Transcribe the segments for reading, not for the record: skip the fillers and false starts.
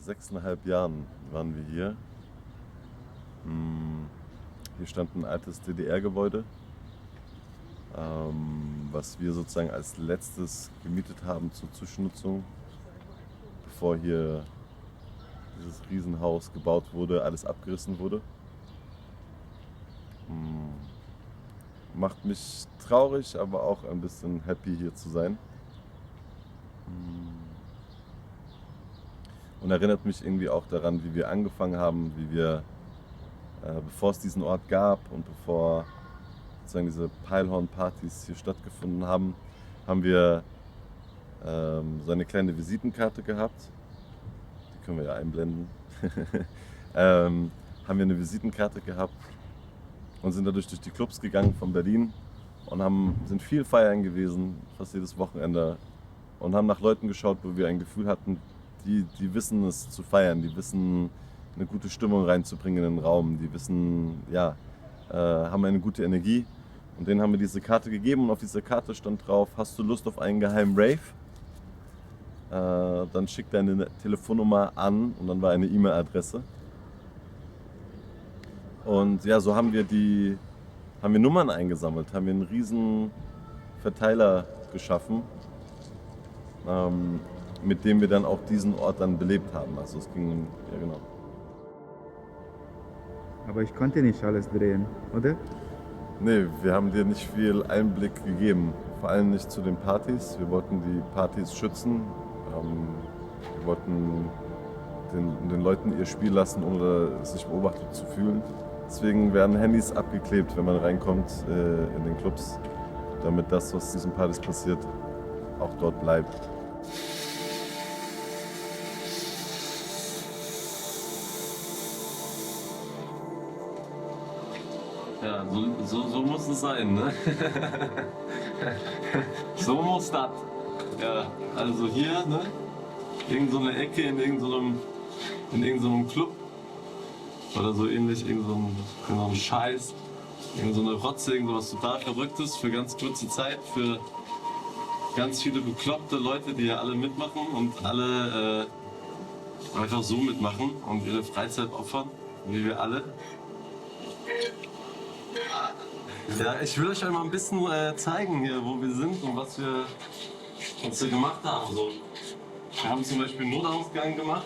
6,5 Jahren waren wir hier. Hier stand ein altes DDR-Gebäude, was wir sozusagen als letztes gemietet haben zur Zwischennutzung, bevor hier dieses Riesenhaus gebaut wurde, alles abgerissen wurde. Macht mich traurig, aber auch ein bisschen happy hier zu sein. Und erinnert mich irgendwie auch daran, wie wir angefangen haben, wie wir, bevor es diesen Ort gab und bevor sozusagen diese Peilhorn-Partys hier stattgefunden haben, haben wir so eine kleine Visitenkarte gehabt. Die können wir ja einblenden. Haben wir eine Visitenkarte gehabt und sind dadurch durch die Clubs gegangen von Berlin und sind viel feiern gewesen, fast jedes Wochenende, und haben nach Leuten geschaut, wo wir ein Gefühl hatten, die wissen es zu feiern, die wissen eine gute Stimmung reinzubringen in den Raum, die wissen, ja, haben eine gute Energie, und denen haben wir diese Karte gegeben und auf dieser Karte stand drauf: Hast du Lust auf einen geheimen Rave? Dann schick deine Telefonnummer an, und dann war eine E-Mail-Adresse. Und ja, so haben wir Nummern eingesammelt, haben wir einen riesen Verteiler geschaffen, mit dem wir dann auch diesen Ort dann belebt haben. Also es ging, ja genau. Aber ich konnte nicht alles drehen, oder? Nee, wir haben dir nicht viel Einblick gegeben, vor allem nicht zu den Partys. Wir wollten die Partys schützen, wir wollten den Leuten ihr Spiel lassen, ohne sich beobachtet zu fühlen. Deswegen werden Handys abgeklebt, wenn man reinkommt in den Clubs, damit das, was diesen Partys passiert, auch dort bleibt. Ja, so muss es sein, ne? So muss das. Ja, also hier, ne? Irgend so eine Ecke in irgendeinem Club oder so ähnlich, irgend so ein Scheiß, irgend so eine Rotze, irgendwas total Verrücktes für ganz kurze Zeit, für ganz viele bekloppte Leute, die ja alle mitmachen und alle einfach so mitmachen und ihre Freizeit opfern, wie wir alle. Ja, ich will euch einmal ein bisschen zeigen hier, wo wir sind und was wir gemacht haben. So, wir haben zum Beispiel einen Notausgang gemacht,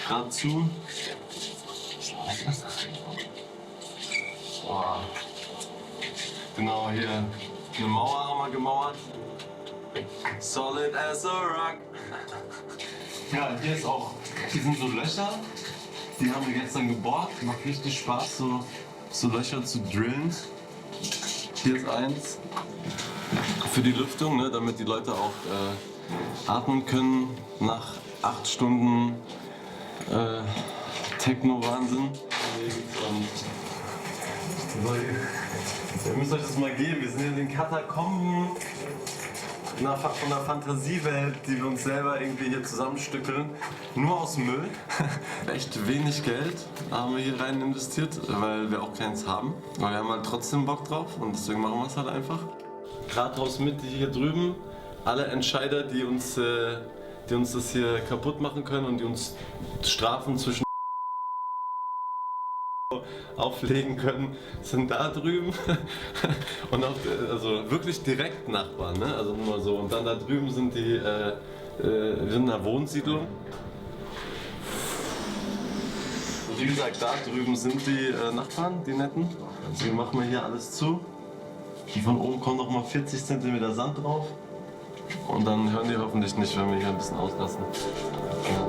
gerade zu. Boah. Genau, hier eine Mauer haben wir gemauert. Solid as a rock. Ja, hier ist auch, hier sind so Löcher, die haben wir gestern gebohrt. Macht richtig Spaß, so Löcher zu drillen. Hier ist eins für die Lüftung, ne, damit die Leute auch atmen können nach 8 Stunden Techno-Wahnsinn. Ihr müsst euch das mal geben. Wir sind in den Katakomben von der Fantasiewelt, die wir uns selber irgendwie hier zusammenstückeln. Nur aus Müll. Echt wenig Geld haben wir hier rein investiert, weil wir auch keins haben. Aber wir haben halt trotzdem Bock drauf und deswegen machen wir es halt einfach. Rathausmitte hier drüben. Alle Entscheider, die uns das hier kaputt machen können und die uns Strafen zwischen auflegen können, sind da drüben. Und auch, also wirklich direkt Nachbarn, ne? Also nur mal so. Und dann da drüben sind wir in einer Wohnsiedlung. Und wie gesagt, da drüben sind die Nachbarn, die netten. Deswegen machen wir hier alles zu. Und von oben kommt noch mal 40 cm Sand drauf. Und dann hören die hoffentlich nicht, wenn wir hier ein bisschen auslassen. Ja.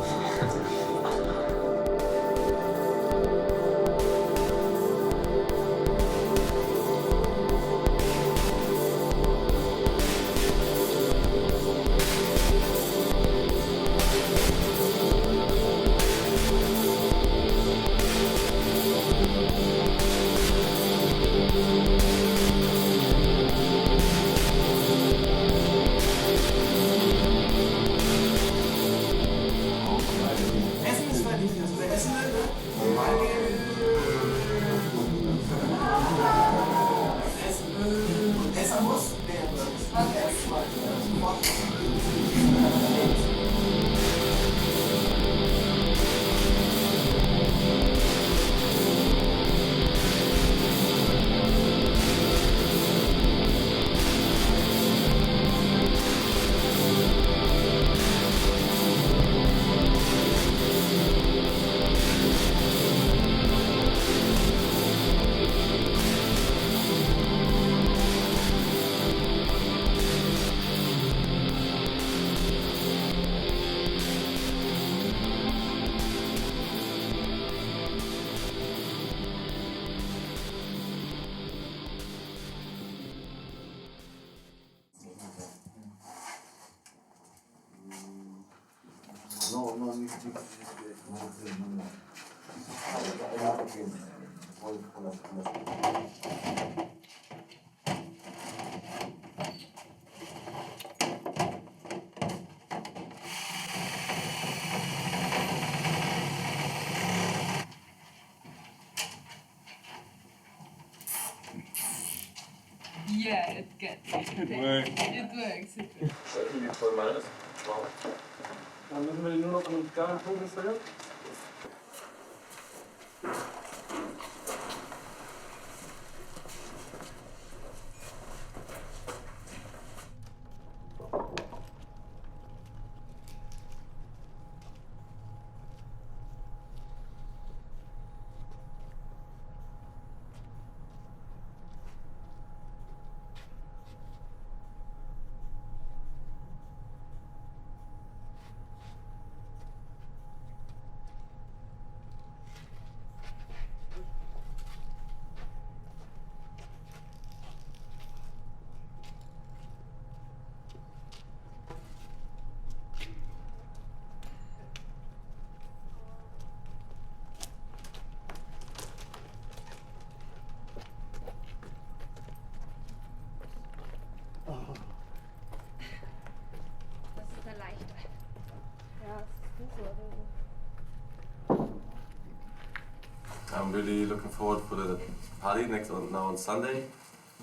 Yeah, it gets it. It works. It works. Wie voll meines? Dann müssen wir die nur noch an den Gabelpunkt steuern. Das ist eine leichte. Ja, das ist Buch oder so. I'm really looking forward for the party now on Sunday.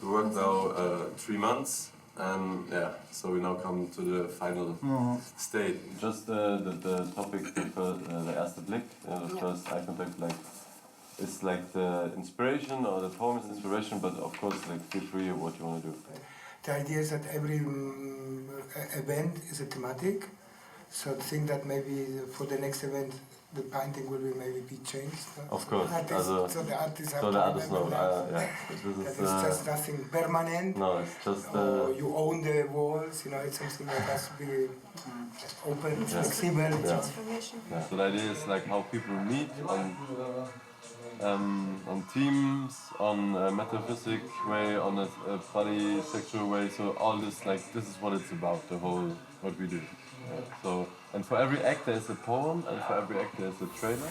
We worked now 3 months, and yeah, so we now come to the final state. Just the topic, the erste Blick, the first eye contact, like it's like the inspiration or the poem is inspiration, but of course, like feel free what you want to do. The idea is that every event is a thematic, so I think that maybe for the next event the painting will maybe be changed. Of course, So the artists have so the to others know. remember Yeah, that this it's is just nothing permanent. no, it's just Or you own the walls, you know, it's something that has to be open, flexible. yeah. Transformation. So the idea is like how people meet on teams, on a metaphysic way, on a body sexual way. So all this, like, this is what it's about. The whole what we do. Yeah. So and for every act there's a poem, and for every act there's a trailer.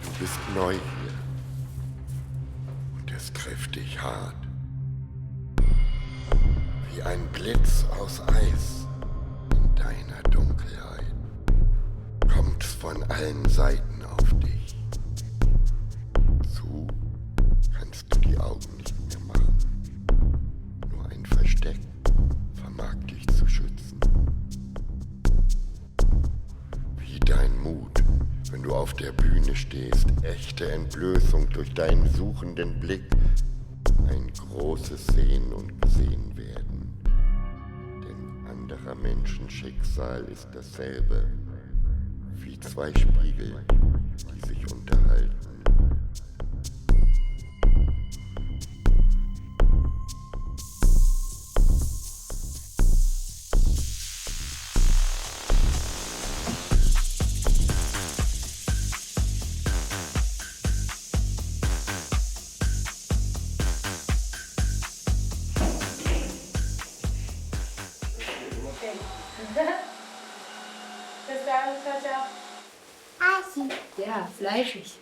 Du bist neu hier und es trifft dich hart. Wie ein Blitz aus Eis in deiner Dunkelheit kommt's von allen Seiten auf dich. Zu kannst du die Augen nicht mehr machen. Nur ein Versteck vermag dich zu schützen. Wie dein Mut, wenn du auf der Bühne stehst, echte Entblößung durch deinen suchenden Blick, ein großes Sehen und Gesehen werden. Denn anderer Menschen Schicksal ist dasselbe, wie zwei Spiegel, die sich unterhalten. Bis dann, ciao, ciao. Ja, fleischig.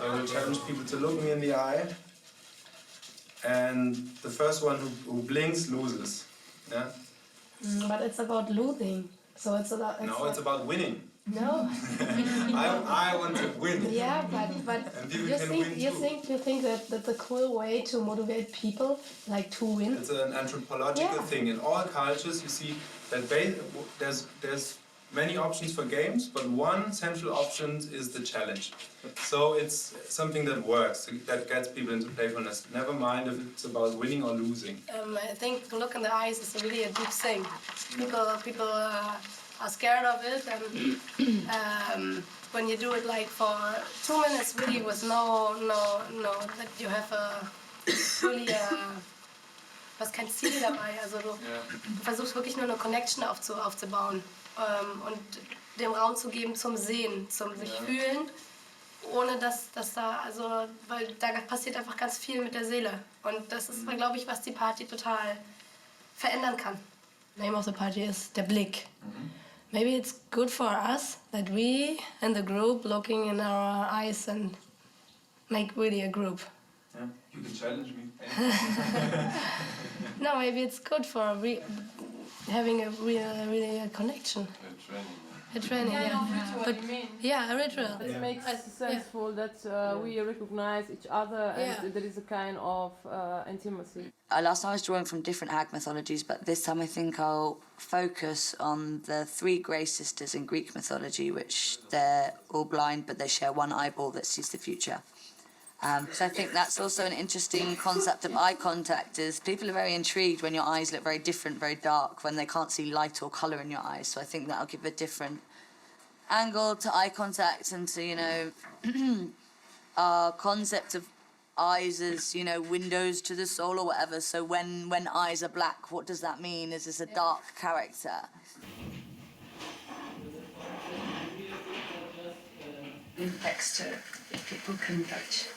I will challenge people to look me in the eye, and the first one who blinks loses. Yeah? But it's about losing. So it's about. No, it's about winning. No. I want to win. Yeah, but And people you can think win you too. think that that's a cool way to motivate people, like to win. It's an anthropological Yeah. thing. In all cultures, you see that there's many options for games, but one central option is the challenge. So it's something that works, that gets people into playfulness. Never mind if it's about winning or losing. I think look in the eyes is really a deep thing. People are scared of it, and when you do it like for 2 minutes, really with no, that you have a really was kein Ziel dabei. Also du versuchst wirklich nur eine Connection aufzubauen und dem Raum zu geben zum Sehen, zum sich fühlen, ohne dass da, also, weil da passiert einfach ganz viel mit der Seele. Und das ist, glaube ich, was die Party total verändern kann. Name of the party is der Blick. Maybe it's good for us that we in the group looking in our eyes and make really a group. Yeah, you can challenge me. No, maybe it's good for having a really a connection. A training, yeah. But yeah, a ritual. It makes sense that we recognize each other and there is a kind of intimacy. Last time I was drawing from different hag mythologies, but this time I think I'll focus on the 3 Grey sisters in Greek mythology, which they're all blind but they share one eyeball that sees the future. So I think that's also an interesting concept of eye contact, is people are very intrigued when your eyes look very different, very dark, when they can't see light or colour in your eyes. So I think that'll give a different angle to eye contact and to, you know, our concept of eyes as, you know, windows to the soul or whatever. So when eyes are black, what does that mean? Is this a dark character? Texture that people can touch.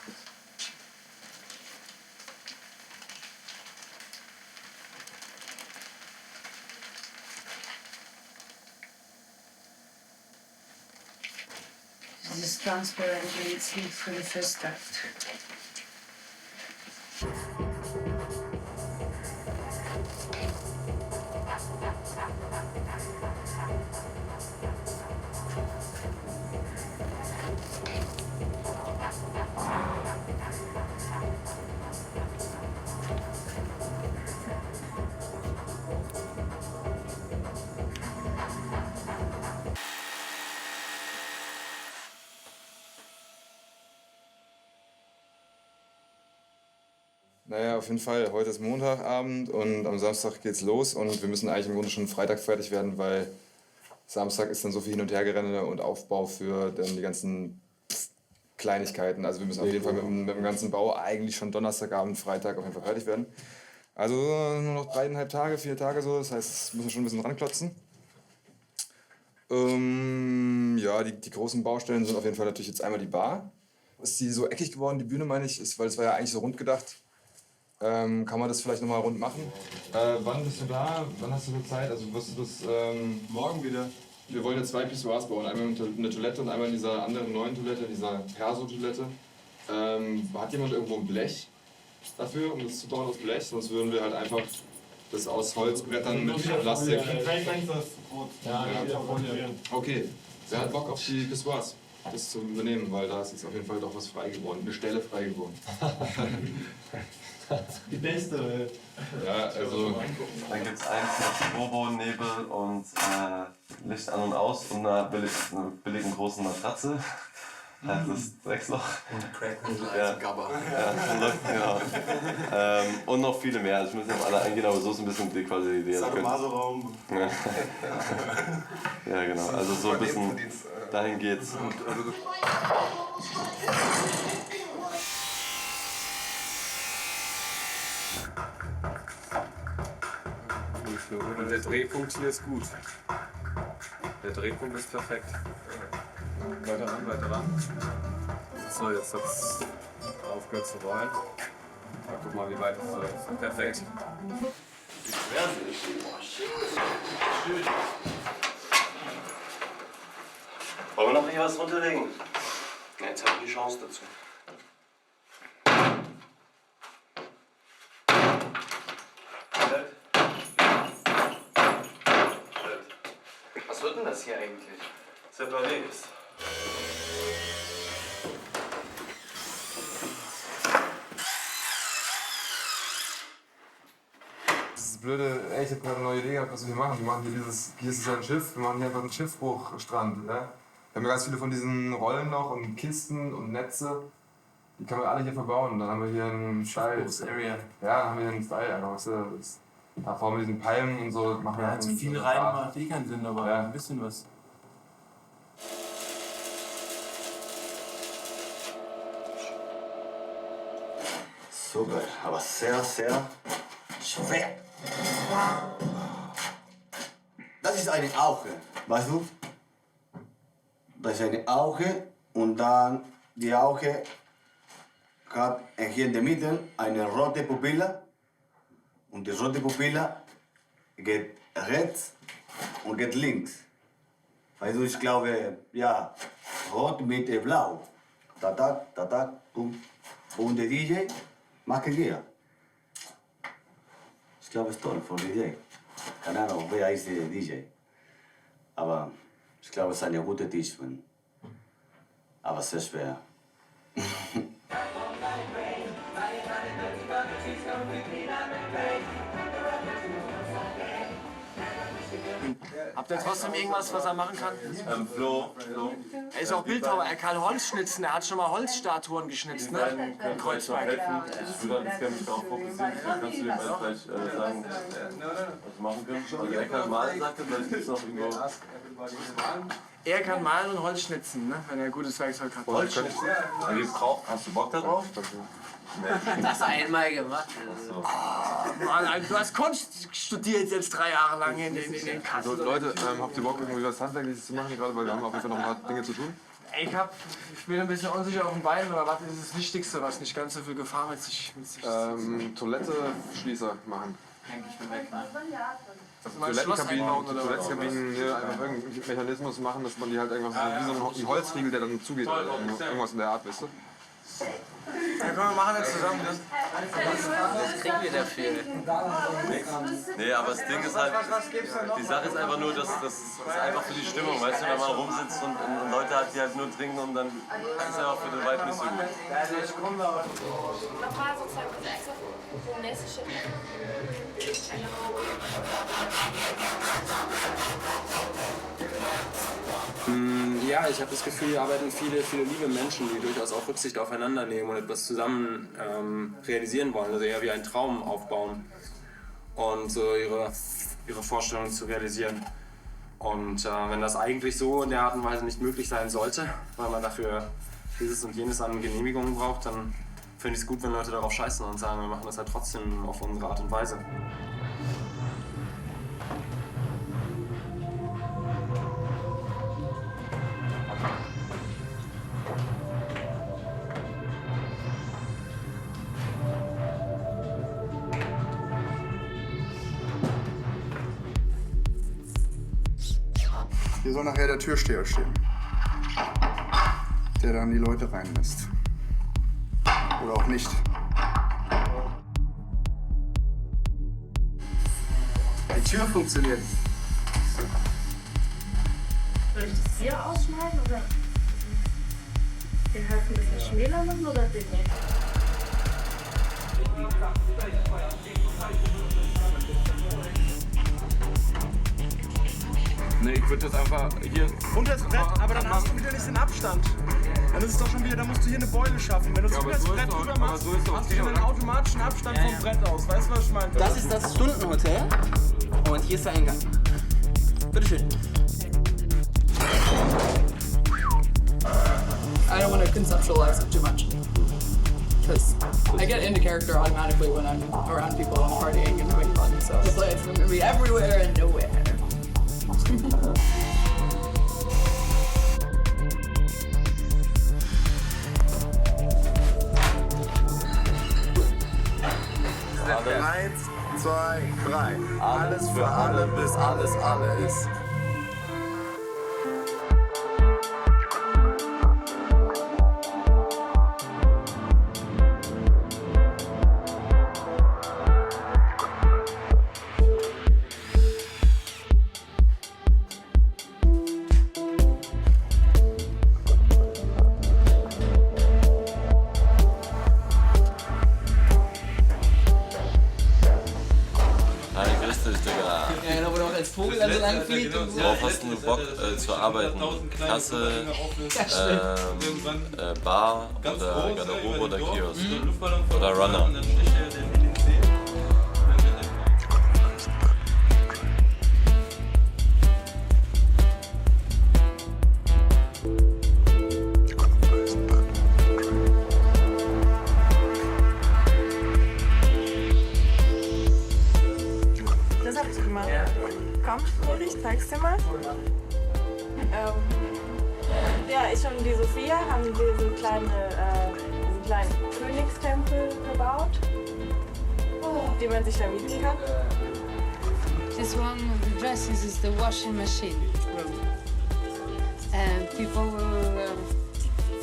This is transparent and it's used for the first draft. Naja, auf jeden Fall. Heute ist Montagabend und am Samstag geht's los und wir müssen eigentlich im Grunde schon Freitag fertig werden, weil Samstag ist dann so viel Hin- und Hergerenne und Aufbau für dann die ganzen Kleinigkeiten. Also wir müssen auf jeden Fall mit dem ganzen Bau eigentlich schon Donnerstagabend, Freitag auf jeden Fall fertig werden. Also nur noch 3,5 Tage, 4 Tage so, das heißt, das müssen wir schon ein bisschen ranklotzen. Ja, die großen Baustellen sind auf jeden Fall natürlich jetzt einmal die Bar. Ist die so eckig geworden, die Bühne meine ich, weil es war ja eigentlich so rund gedacht. Kann man das vielleicht nochmal rund machen? Wann bist du da? Wann hast du Zeit? Also wirst du das... Morgen wieder. Wir wollen ja 2 Pissoirs bauen. Einmal eine Toilette und einmal in dieser anderen neuen Toilette, dieser Perso-Toilette. Hat jemand irgendwo ein Blech dafür, um das zu bauen aus Blech? Sonst würden wir halt einfach das aus Holzbrettern mit Plastik... Ja. Okay. Wer hat Bock auf die Pissoirs? Das zu übernehmen, weil da ist jetzt auf jeden Fall doch was frei geworden. Eine Stelle frei geworden. Die beste. Ja, also... Dann gibt es eins mit Bobo, Nebel und Licht an und aus und einer billigen großen Matratze. Halt das Drecksloch. Und Cracken Ja. als Gabber. Ja, genau. Und noch viele mehr. Also ich muss nicht auf alle eingehen, aber so ist ein bisschen die quasi Idee. Sadomaso-Raum. Ja. Ja, genau. Also so ein bisschen dahin geht's. Und der Drehpunkt hier ist gut. Der Drehpunkt ist perfekt. Weiter ran, weiter ran. So, jetzt hat es aufgehört zu rollen. Mal guck mal, wie weit es ist. Perfekt. Wollen wir noch hier was runterlegen? Jetzt haben wir die Chance dazu. Was wird denn das hier eigentlich? Separés. Blöde, ey, ich hab gerade eine neue Idee gehabt, was wir hier machen. Wir machen hier ist ja ein Schiff, wir machen hier einfach einen Schiffbruchstrand. Ja? Wir haben ja ganz viele von diesen Rollen noch und Kisten und Netze. Die kann man alle hier verbauen. Und dann haben wir hier einen Style. Ja, dann haben wir hier einen Style. Also, weißt du, da vorne mit diesen Palmen und so. Machen wir zu viel rein macht eh keinen Sinn, aber ein bisschen was. Super, aber sehr, sehr schwer. Das ist eine Auge, weißt du? Das ist eine Auge und dann die Auge hat hier in der Mitte eine rote Pupille und die rote Pupille geht rechts und geht links. Weißt du, ich glaube, ja, rot mit blau. Tatak, tatak, pum. Und der DJ macht hier. Ich glaube, es ist toll für DJ. Keine Ahnung, wer ist der DJ. Aber ich glaube, es ist ein guter Tisch. Aber sehr schwer. Habt ihr trotzdem irgendwas, was er machen kann? Flo. Er ist auch Bildhauer, er kann Holz schnitzen, er hat schon mal Holzstatuen geschnitzt, ne? In Kreuzberg. Ich würde ganz gerne mich darauf fokussieren. Kannst du dem alles gleich sagen, was wir machen können? Also er kann malen, sagt er, vielleicht gibt es noch irgendwo... Er kann malen und Holz schnitzen, ne? Wenn er gutes Werkzeug hat. Holz schnitzen? Hast du Bock darauf? Das einmal gemacht. Oh, Mann, du hast Kunst studiert jetzt 3 Jahre lang in den Kassen. Also Leute, habt ihr Bock, irgendwie was Handwerkliches zu machen gerade? Weil wir haben auf jeden Fall noch ein paar Dinge zu tun. Ich bin ein bisschen unsicher auf dem Bein, aber was ist das Wichtigste, was nicht ganz so viel Gefahr mit sich Toiletteschließer machen. Ich bin weg. Toilettenkabinen hier einfach irgendeinen Mechanismus machen, dass man die halt einfach so wie so ein Holzriegel, der dann zugeht. Irgendwas in der Art, weißt du? Ja, komm, wir machen das zusammen. Was kriegen wir dafür? Nee, aber das Ding ist halt, die Sache ist einfach nur, dass das ist einfach für die Stimmung, weißt du, wenn man rumsitzt und Leute hat, die halt nur trinken und dann ist es einfach für den Vibe nicht so gut. Nochmal sozusagen das extra nächste Ja, ich habe das Gefühl, hier arbeiten viele liebe Menschen, die durchaus auch Rücksicht aufeinander nehmen und etwas zusammen realisieren wollen, also eher wie einen Traum aufbauen und so ihre Vorstellungen zu realisieren. Und wenn das eigentlich so in der Art und Weise nicht möglich sein sollte, weil man dafür dieses und jenes an Genehmigungen braucht, dann finde ich es gut, wenn Leute darauf scheißen und sagen, wir machen das halt trotzdem auf unsere Art und Weise. Hier soll nachher der Türsteher stehen, der dann die Leute reinlässt. Oder auch nicht. Die Tür funktioniert. Soll ich das hier ausschneiden oder den Hals ein bisschen schmäler machen oder den nicht? Nee, ich würde das einfach hier... Unter das Brett, aber dann hast du wieder nicht den Abstand. Dann ist es doch schon wieder, dann musst du hier eine Beule schaffen. Wenn du es über das Brett drüber machst, hast du schon einen automatischen Abstand vom Brett aus. Weißt du, was ich meine? Das ist das Stundenhotel und hier ist der Eingang. Bitteschön. I don't want to conceptualize it too much because I get into character automatically when I'm around people and partying and having fun. So the place is going to be everywhere and nowhere. Eins, zwei, drei. Alles für alle, bis alles alle ist. Ja, wo du auch als Vogel dann so lang fliegt und so. Worauf hast du Bock zu arbeiten? Kasse, Bar oder Garderobe oder Kiosk? Oder Runner? Das hab ich gemacht. Komm, Rudi, ich zeig's dir mal. Ja, ich und die Sophia haben diesen kleinen Königstempel gebaut, den man sich da mieten kann. This one of the dresses is the washing machine room. And people will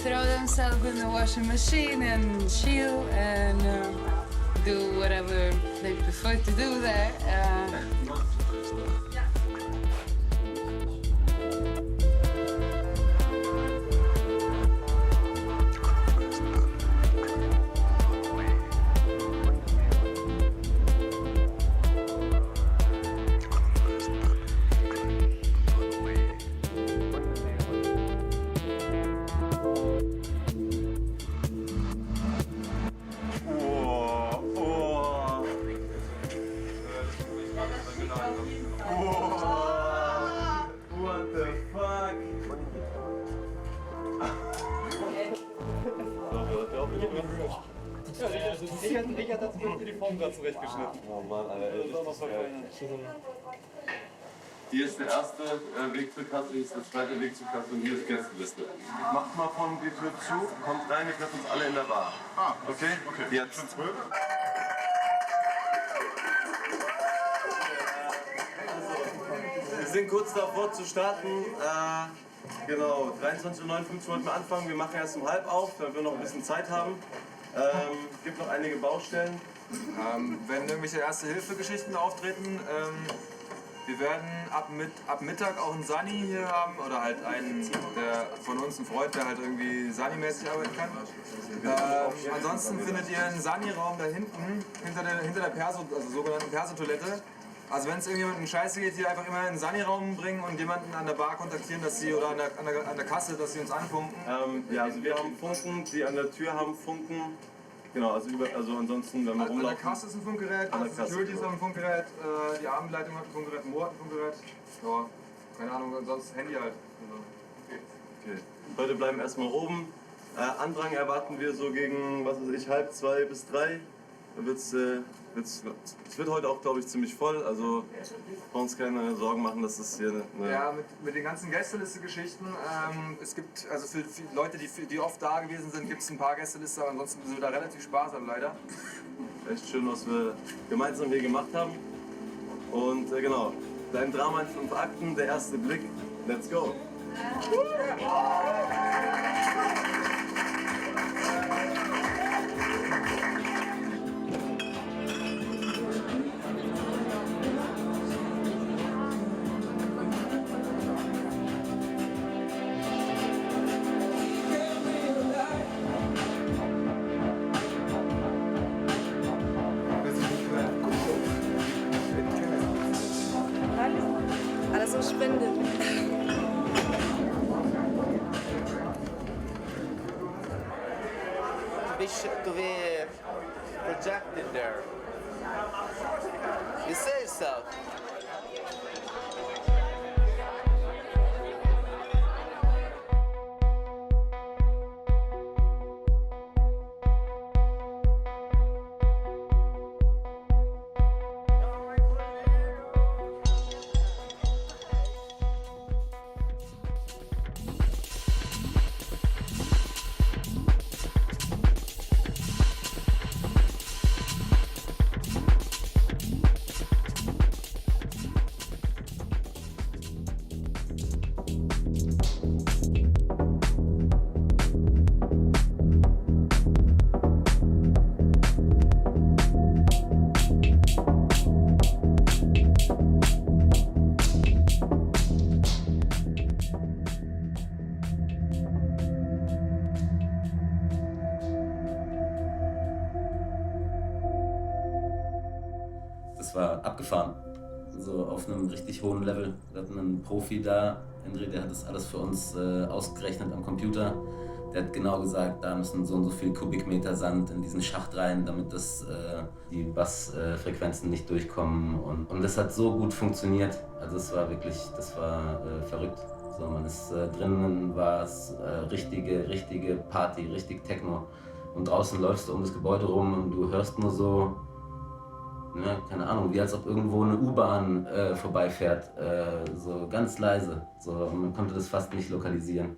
throw themselves in the washing machine and chill and do whatever they prefer to do there. What the fuck? Ich hatte die Form gerade zurechtgeschnitten. Oh Mann, Alter, ey, das ist geil. Hier ist der erste Weg zur Kasse, hier ist der zweite Weg zur Kasse und hier ist Gästeliste. Macht mal von die Tür zu, kommt rein, wir treffen uns alle in der Bar. Ah, okay? Jetzt. Schon 12? Wir sind kurz davor zu starten. Genau, 23:59 Uhr wollten wir anfangen. Wir machen erst um halb auf, damit wir noch ein bisschen Zeit haben. Gibt noch einige Baustellen. Wenn irgendwelche Erste-Hilfe-Geschichten auftreten, wir werden ab Mittag auch einen Sani hier haben oder halt einen von uns, einen Freund, der halt irgendwie Sani-mäßig arbeiten kann. Ansonsten findet ihr einen Sani-Raum da hinten, hinter der Perso, also sogenannten Perso-Toilette. Also wenn es irgendjemandem Scheiße geht, hier einfach immer in den Sani-Raum bringen und jemanden an der Bar kontaktieren, dass sie oder an der Kasse, dass sie uns anfunken. Ja, also wir haben Funken, die an der Tür haben Funken. Genau, also ansonsten, wenn wir rumlaufen. An der Kasse ist ein Funkgerät, an der Security ist ein Funkgerät, die Abendleitung hat ein Funkgerät, Mo hat ein Funkgerät. Ja, keine Ahnung, sonst Handy halt. Okay. Leute bleiben erstmal oben. Andrang erwarten wir so gegen, was weiß ich, 1:30 bis 3. Es wird heute auch, glaube ich, ziemlich voll. Also bei uns keine Sorgen machen, dass es hier eine... Ja, mit den ganzen Gästeliste-Geschichten. Es gibt, also für Leute, die oft da gewesen sind, gibt es ein paar Gästeliste, aber ansonsten sind wir da relativ sparsam, leider. Echt schön, was wir gemeinsam hier gemacht haben. Und genau, dein Drama in 5 Akten, der erste Blick. Let's go! Alles so Spende. To be projected there. You say so. Das war abgefahren. so auf einem richtig hohen Level. Wir hatten einen Profi da, Henry, der hat das alles für uns ausgerechnet am Computer. Der hat genau gesagt, da müssen so und so viel Kubikmeter Sand in diesen Schacht rein, damit die Bassfrequenzen nicht durchkommen. Und das hat so gut funktioniert. Also es war wirklich, das war verrückt. So, man ist drinnen, war es richtige Party, richtig Techno. Und draußen läufst du um das Gebäude rum und du hörst nur so, ne, keine Ahnung, wie als ob irgendwo eine U-Bahn vorbeifährt, so ganz leise. So, und man konnte das fast nicht lokalisieren.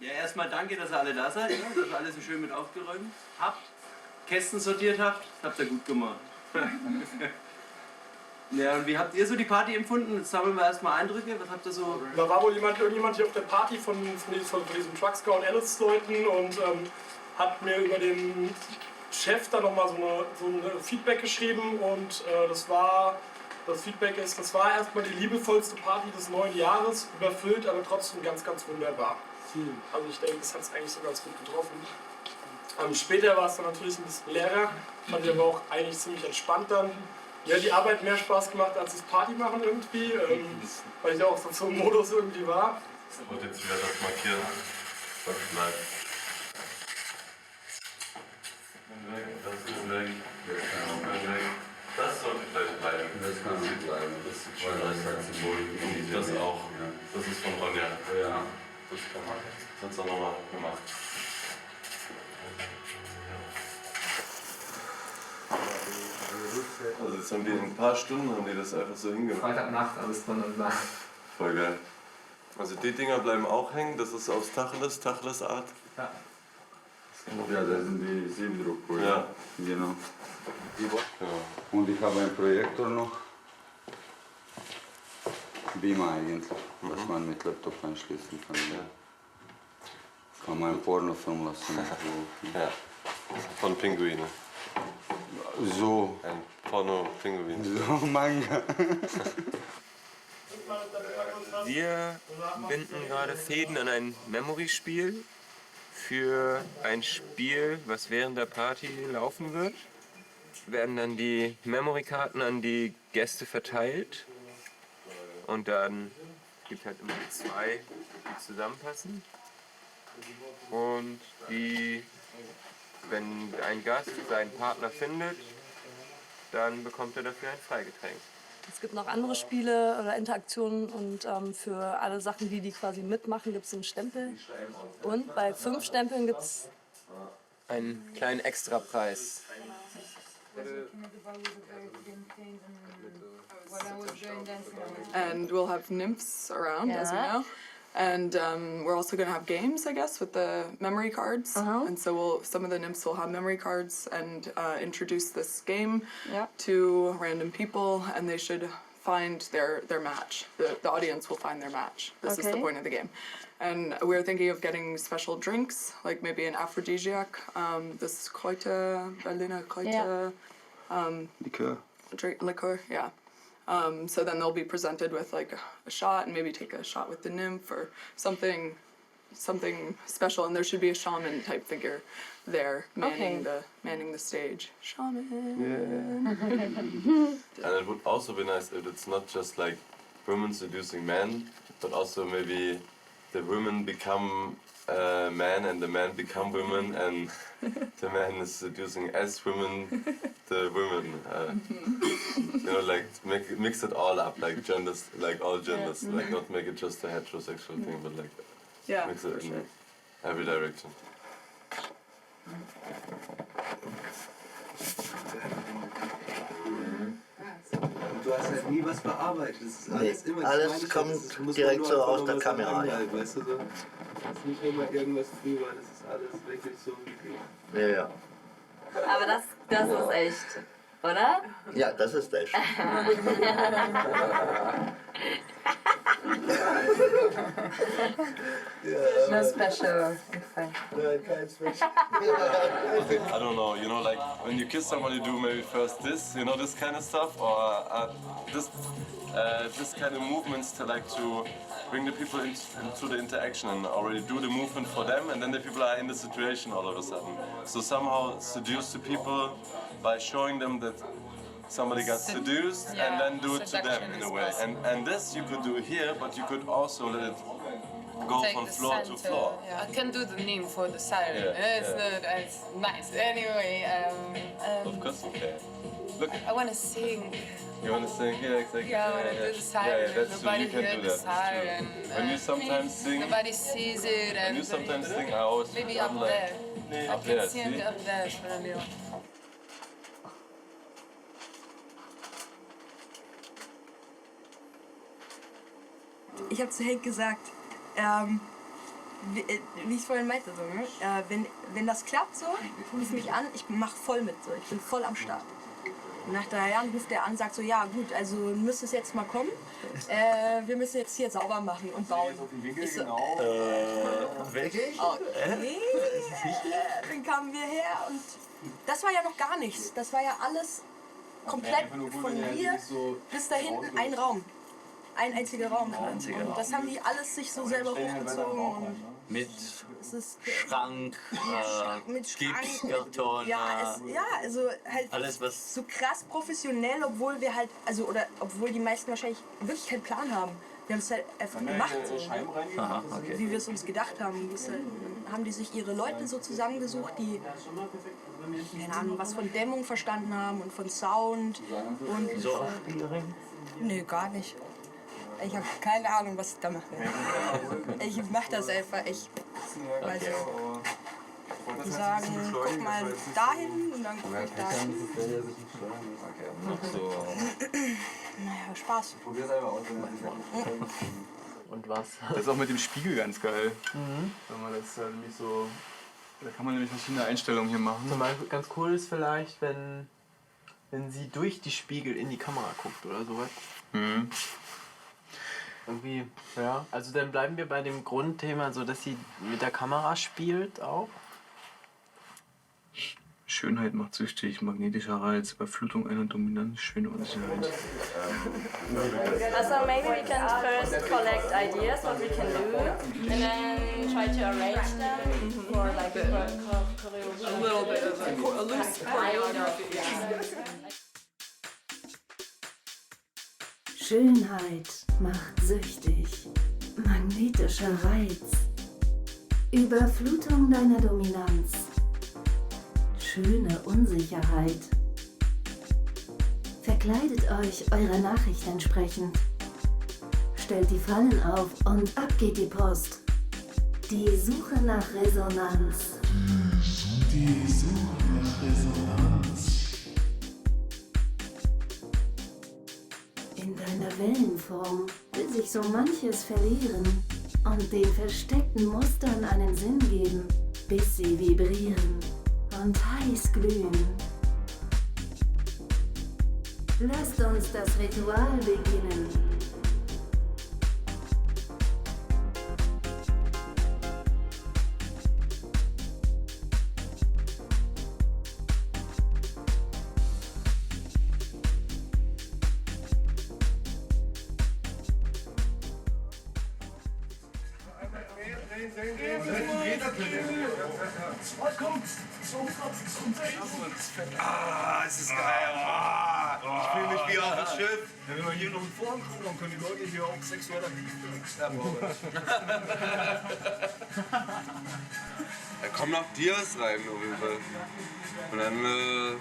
Ja, erstmal danke, dass ihr alle da seid, ne? Dass ihr alles so schön mit aufgeräumt habt, Kästen sortiert habt, das habt ihr gut gemacht. Ja, und wie habt ihr so die Party empfunden? Jetzt sammeln wir erstmal Eindrücke, was habt ihr so... Da war wohl irgendjemand hier auf der Party von diesen Truckscout Alice Leuten und hat mir über den Chef da nochmal so ein Feedback geschrieben und das Feedback ist, das war erstmal die liebevollste Party des neuen Jahres, überfüllt, aber trotzdem ganz, ganz wunderbar. Also ich denke, das hat es eigentlich so ganz gut getroffen. Später war es dann natürlich ein bisschen leerer, fand ich aber auch eigentlich ziemlich entspannt dann. Mir hat die Arbeit mehr Spaß gemacht als das Party machen irgendwie, weil ich auch so im Modus irgendwie war. Und jetzt wieder das markieren, was bleibt. Das ist weg, das sollte vielleicht bleiben. Das kann nicht bleiben, das ist schön als Symbol. Und das auch, das ist von Ronja. Ja, das kann man. Das hat es auch nochmal gemacht. Also jetzt haben die in ein paar Stunden das einfach so hingemacht. Freitagnacht alles drin und bleiben. Voll geil. Also die Dinger bleiben auch hängen, das ist aus Tacheles-Art. Ja. Ja, das sind die Siebdruckpulver. Ja. Genau. Ja. Und ich habe einen Projektor noch. Beamer eigentlich, was man mit Laptop anschließen kann. Ja. Kann man einen Pornofilm lassen. Ja. Von Pinguine. So. Ein Porno-Pinguin. So, Manga. Wir binden gerade Fäden an ein Memory-Spiel für ein Spiel, was während der Party laufen wird. Werden dann die Memory-Karten an die Gäste verteilt und dann gibt es halt immer die zwei, die zusammenpassen. Und wenn ein Gast seinen Partner findet, dann bekommt er dafür ein Freigetränk. Es gibt noch andere Spiele oder Interaktionen und für alle Sachen, die quasi mitmachen, gibt es einen Stempel. Und bei 5 Stempeln gibt es einen kleinen Extrapreis. And we'll have nymphs around, as we know. And we're also going to have games, I guess, with the memory cards. And so some of the nymphs will have memory cards and introduce this game to random people, and they should find their match. The audience will find their match. This is the point of the game. And we're thinking of getting special drinks, like maybe an aphrodisiac, this Kräuter, Berliner Kräuter liqueur, yeah. So then they'll be presented with like a shot and maybe take a shot with the nymph or something special, and there should be a shaman type figure there manning the stage. Shaman. Yeah. And it would also be nice if it's not just like women seducing men, but also maybe the women become men and the men become women, and the man is seducing as women the women. You know, like mix it all up, like genders, like all genders, like not make it just a heterosexual thing, but like mix it in every direction. Du hast halt nie was bearbeitet. Das ist alles immer alles kommt direkt so aus der Kamera. Ja. Weißt du, so. Das ist nicht immer irgendwas drüber, das ist alles wirklich so wie Ja, ja. Aber das ist echt, oder? Ja, das ist echt. No special effect. I don't know, you know, like when you kiss someone, you do maybe first this, you know, this kind of stuff, or this kind of movements to bring the people into the interaction and already do the movement for them, and then the people are in the situation all of a sudden. So somehow seduce the people by showing them that somebody got seduced and then do it to them in a way. And this you could do here, but you could also let it go Take from the floor to center. floor. Yeah, I can do the name for the siren. It's not as nice. Anyway, Of course you can. Look, I want to sing. you want to sing here exactly? Yeah, I want to do the siren. that's true. Nobody You can hears do the that. It's siren. true. When you sometimes sing, Nobody sees it. when And you sometimes sing, I always maybe I'm up like, there. up I there, can sing see? up there for a little. Ich habe zu Hank gesagt, wie ich vorhin meinte, so, ne? Wenn das klappt so, ruf mich an, ich mach voll mit, so. Ich bin voll am Start. Und nach 3 Jahren ruft er an, sagt so, ja gut, also müsst es jetzt mal kommen, wir müssen jetzt hier sauber machen und bauen. Ich so, Wirklich? okay. Dann kamen wir her und das war ja noch gar nichts. Das war ja alles komplett von hier bis da hinten ein Raum. Ein einziger Raum. Und das haben die alles sich so selber hochgezogen. Und Mit es ist Schrank, mit Schrank. Gipskarton, also halt alles was... so krass professionell, obwohl wir halt, also oder obwohl die meisten wahrscheinlich wirklich keinen Plan haben. Wir haben es halt einfach gemacht, so, Aha, okay. wie wir es uns gedacht haben. Dann haben die sich ihre Leute so zusammengesucht, die keine Ahnung, was von Dämmung verstanden haben und von Sound. Und, So auch Spielring? Nee, gar nicht. Ich habe keine Ahnung, was ich da mache. Ich mache das einfach. Also, die sagen, guck mal dahin und dann guck ich dahin. Naja, Spaß. Probier selber aus. Und was? Das ist auch mit dem Spiegel ganz geil. Wenn man das nämlich so, da kann man nämlich verschiedene Einstellungen hier machen. Zum Beispiel ganz cool ist vielleicht, wenn sie durch die Spiegel in die Kamera guckt oder sowas. Irgendwie, ja. Also dann bleiben wir bei dem Grundthema, so dass sie mit der Kamera spielt auch. Schönheit macht süchtig, magnetischer Reiz, Überflutung einer Dominanz, schöne Unsicherheit. So maybe we can first collect ideas what we can do and then try to arrange them for like choreography. A little bit of a loose choreography. Schönheit macht süchtig, magnetischer Reiz, Überflutung deiner Dominanz, schöne Unsicherheit. Verkleidet euch eurer Nachricht entsprechend, stellt die Fallen auf und ab geht die Post. Die Suche nach Resonanz. Die Suche nach Resonanz. In deiner Wellenform will sich so manches verlieren und den versteckten Mustern einen Sinn geben, bis sie vibrieren und heiß glühen. Lasst uns das Ritual beginnen. Ah, es ist geil. Ah, ich fühle mich wie auf dem Schiff. Ja, wenn wir hier noch einen Vorhang gucken, dann können die Leute hier auch sexuell aktiv werden. Da kommen noch Dias rein auf jeden Fall. Und dann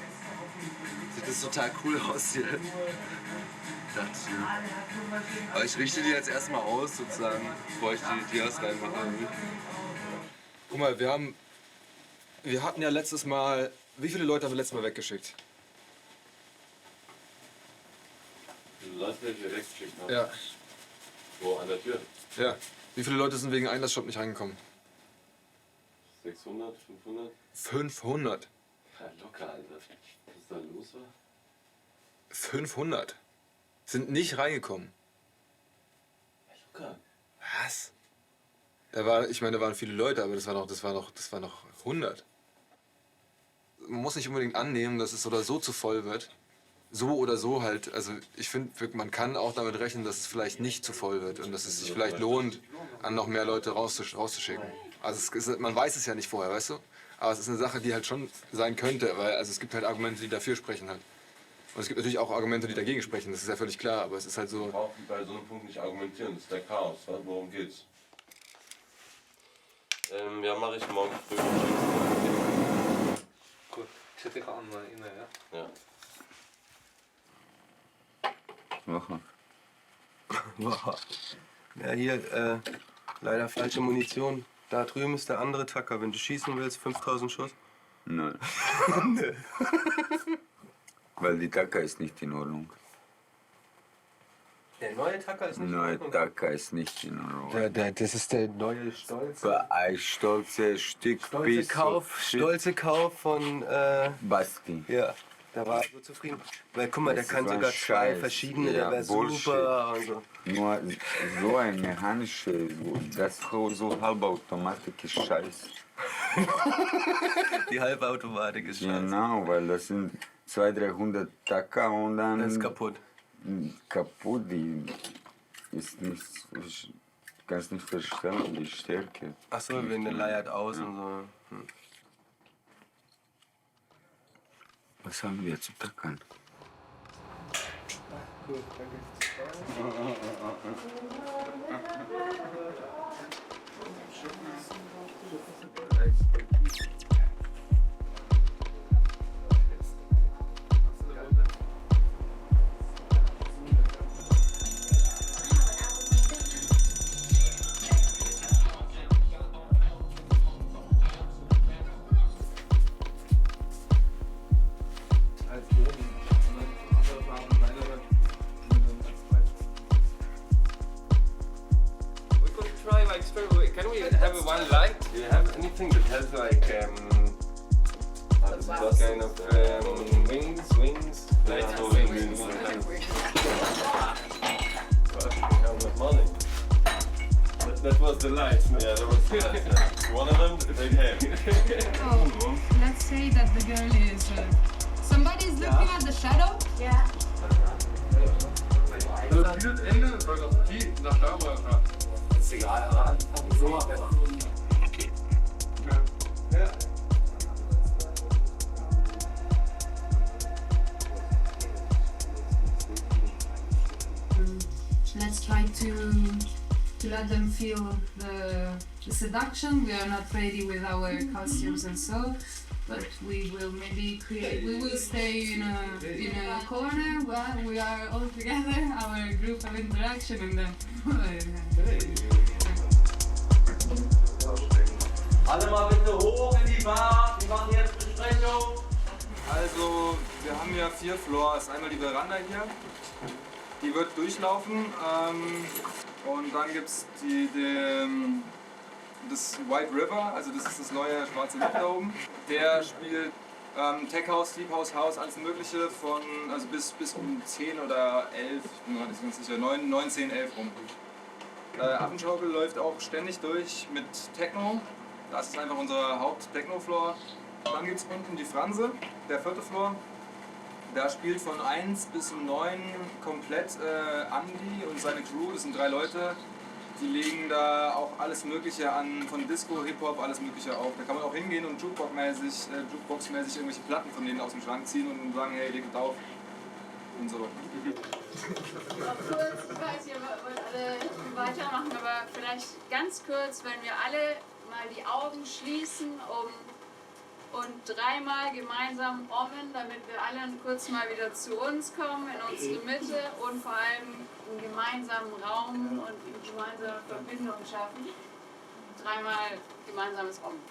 sieht das total cool aus hier. Dachte ich mir. Aber ich richte die jetzt erstmal aus, sozusagen, bevor ich die Dias reinmache. Guck mal, wir hatten ja letztes Mal, wie viele Leute haben wir letztes Mal weggeschickt? Leute, die wir weggeschickt haben. Ja. Wo, an der Tür? Ja. Wie viele Leute sind wegen Einlassstopp nicht reingekommen? 600, 500? 500. Ja, locker, Alter. Was da los war? 500 sind nicht reingekommen. Ja, locker. Was? Da waren viele Leute, aber das war noch 100. Man muss nicht unbedingt annehmen, dass es oder so zu voll wird. So oder so halt. Also ich finde, man kann auch damit rechnen, dass es vielleicht nicht zu voll wird und dass es sich vielleicht lohnt, an noch mehr Leute rauszuschicken. Also man weiß es ja nicht vorher, weißt du? Aber es ist eine Sache, die halt schon sein könnte, weil also es gibt halt Argumente, die dafür sprechen halt. Und es gibt natürlich auch Argumente, die dagegen sprechen, das ist ja völlig klar, aber es ist halt so... Man braucht bei so einem Punkt nicht argumentieren, das ist der Chaos. Worum geht's? Ja, mache ich morgen früh. Gut, ich hätte auch mal E-Mail, ja? Ja. Wow. Ja, hier, leider falsche Munition. Da drüben ist der andere Tacker. Wenn du schießen willst, 5000 Schuss. Null. Nö. Weil die Tacker ist nicht in Ordnung. Der neue Tacker ist nicht in Neue Ordnung. Tacker ist nicht in Ordnung. Das ist der neue Stolze. Ein stolzer Stück Stolze Kauf von Basti. Ja, da war ich so zufrieden. Weil guck mal, der Das kann ist so ein sogar zwei Scheiß. verschiedene, Ja, der wäre Bullshit. super und so. Nur so ein mechanischer, das so Halbautomatik ist scheiße. Die Halbautomatik ist scheiße. Genau, weil das sind 200-300 Tacker und dann... Das ist kaputt. Kaputt, die ist nicht... Ich kann es nicht verstehen, die Stärke. Achso, wenn der leiert aus und so. Was haben wir zu tackern? Gut, try like straight away. Can we have one light? Do you have anything that has like kind of wings? Lights for wings. Money. That was the light. Yeah, that was the light. Yeah. One of them, they came. Oh, let's say that the girl is. Somebody is looking at the shadow? Yeah. Dieses Ende soll doch die nach da oder nach? Ist egal, aber so besser. Okay. Ja. Let's try to let them feel the seduction. We are not ready with our costumes and so, but we will maybe create. We will stay in a corner while we are all together, our group of interaction, and then. Alle mal bitte hoch in die Bar, wir machen jetzt Besprechung. Also, wir haben ja 4 Floors. Einmal die Veranda hier, die wird durchlaufen. Und dann gibt es das White River, also das ist das neue schwarze Licht da oben. Der spielt Tech House, Deep House, House, alles Mögliche von, also bis um 10 oder 11, ich bin mir nicht ganz sicher, 9, 10, 11 rum. Affenschaukel läuft auch ständig durch mit Techno. Das ist einfach unser Haupt-Techno-Floor. Dann gibt es unten die Franse, der 4. Floor. Da spielt von 1 bis um 9 komplett Andy und seine Crew, das sind 3 Leute. Die legen da auch alles Mögliche an, von Disco, Hip-Hop, alles Mögliche auf. Da kann man auch hingehen und Jukebox-mäßig irgendwelche Platten von denen aus dem Schrank ziehen und sagen, hey, legt auf. Und so. Kurz, ich weiß, ihr wollt alle weitermachen, aber vielleicht ganz kurz, wenn wir alle mal die Augen schließen und 3-mal gemeinsam ommen, damit wir alle kurz mal wieder zu uns kommen, in unsere Mitte und vor allem einen gemeinsamen Raum und eine gemeinsame Verbindung schaffen. 3-mal gemeinsames Ommen.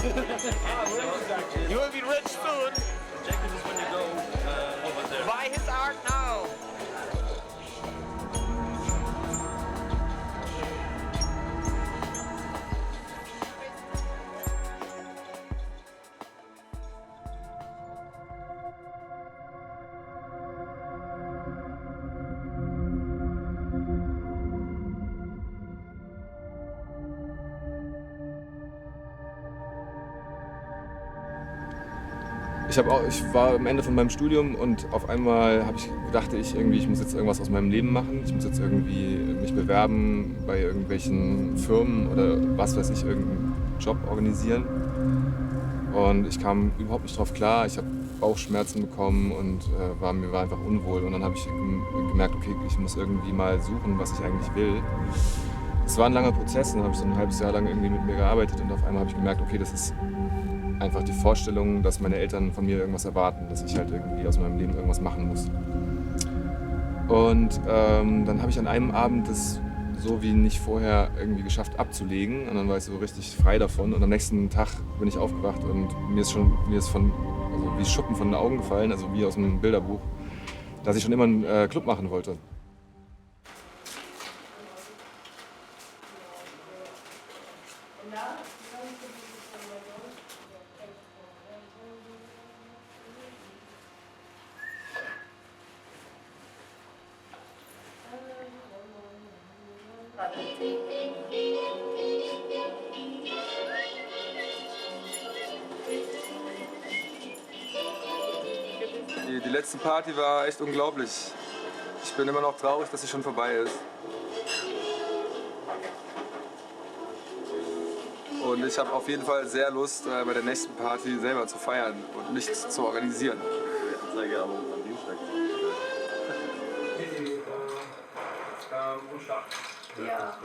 You will be rich soon. Objective is when you go over there. Buy his art now. Ich war am Ende von meinem Studium und auf einmal habe ich gedacht, ich muss jetzt irgendwas aus meinem Leben machen. Ich muss jetzt irgendwie mich bewerben bei irgendwelchen Firmen oder was weiß ich, irgendeinen Job organisieren. Und ich kam überhaupt nicht drauf klar. Ich habe Bauchschmerzen bekommen und mir war einfach unwohl. Und dann habe ich gemerkt, okay, ich muss irgendwie mal suchen, was ich eigentlich will. Es war ein langer Prozess, dann habe ich so ein halbes Jahr lang irgendwie mit mir gearbeitet und auf einmal habe ich gemerkt, okay, das ist einfach die Vorstellung, dass meine Eltern von mir irgendwas erwarten, dass ich halt irgendwie aus meinem Leben irgendwas machen muss. Und dann habe ich an einem Abend das so wie nicht vorher irgendwie geschafft abzulegen und dann war ich so richtig frei davon und am nächsten Tag bin ich aufgewacht und mir ist wie Schuppen von den Augen gefallen, also wie aus einem Bilderbuch, dass ich schon immer einen Club machen wollte. Die letzte Party war echt unglaublich. Ich bin immer noch traurig, dass sie schon vorbei ist. Und ich habe auf jeden Fall sehr Lust, bei der nächsten Party selber zu feiern und nichts zu organisieren. Ja.